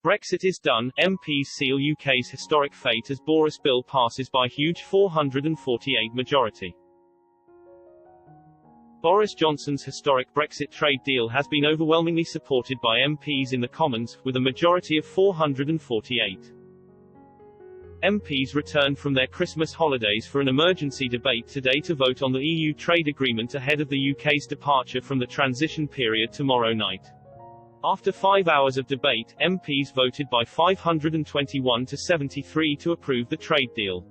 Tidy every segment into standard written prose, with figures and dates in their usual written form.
Brexit is done, MPs seal UK's historic fate as Boris bill passes by huge 448 majority. Boris Johnson's historic Brexit trade deal has been overwhelmingly supported by MPs in the Commons, with a majority of 448. MPs returned from their Christmas holidays for an emergency debate today to vote on the EU trade agreement ahead of the UK's departure from the transition period tomorrow night. After 5 hours of debate, MPs voted by 521 to 73 to approve the trade deal.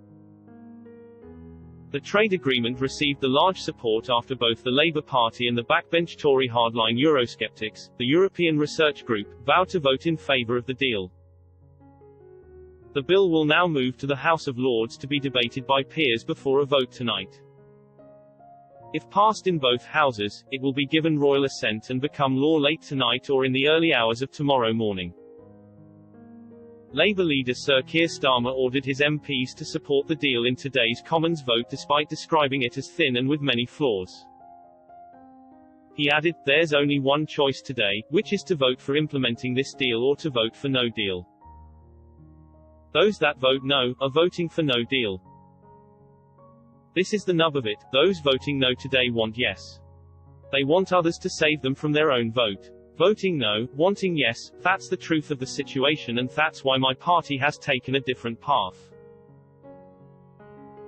The trade agreement received the large support after both the Labour Party and the backbench Tory hardline Eurosceptics, the European Research Group, vowed to vote in favour of the deal. The bill will now move to the House of Lords to be debated by peers before a vote tonight. If passed in both houses, it will be given royal assent and become law late tonight or in the early hours of tomorrow morning. Labour leader Sir Keir Starmer ordered his MPs to support the deal in today's Commons vote despite describing it as thin and with many flaws. He added, "There's only one choice today, which is to vote for implementing this deal or to vote for no deal. Those that vote no, are voting for no deal. This is the nub of it, those voting no today want yes. They want others to save them from their own vote. Voting no, wanting yes, that's the truth of the situation and that's why my party has taken a different path."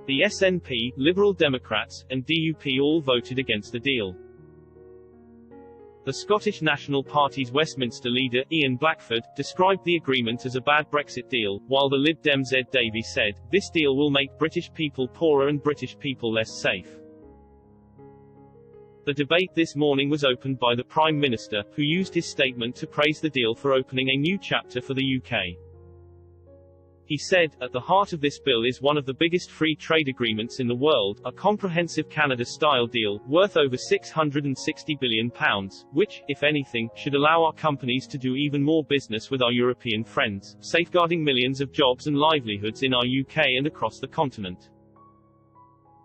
The SNP, Liberal Democrats, and DUP all voted against the deal. The Scottish National Party's Westminster leader, Ian Blackford, described the agreement as a bad Brexit deal, while the Lib Dem's Ed Davey said, "This deal will make British people poorer and British people less safe." The debate this morning was opened by the Prime Minister, who used his statement to praise the deal for opening a new chapter for the UK. He said, "At the heart of this bill is one of the biggest free trade agreements in the world, a comprehensive Canada-style deal, worth over £660 billion, which, if anything, should allow our companies to do even more business with our European friends, safeguarding millions of jobs and livelihoods in our UK and across the continent.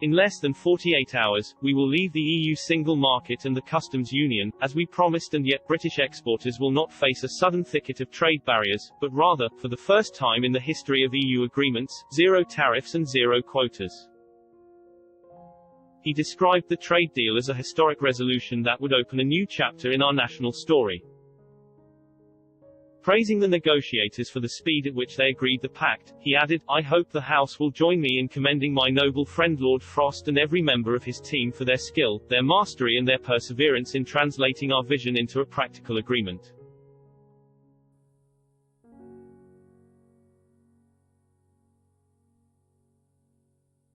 In less than 48 hours, we will leave the EU single market and the customs union, as we promised, and yet British exporters will not face a sudden thicket of trade barriers, but rather, for the first time in the history of EU agreements, zero tariffs and zero quotas." He described the trade deal as a historic resolution that would open a new chapter in our national story. Praising the negotiators for the speed at which they agreed the pact, he added, "I hope the House will join me in commending my noble friend Lord Frost and every member of his team for their skill, their mastery and their perseverance in translating our vision into a practical agreement."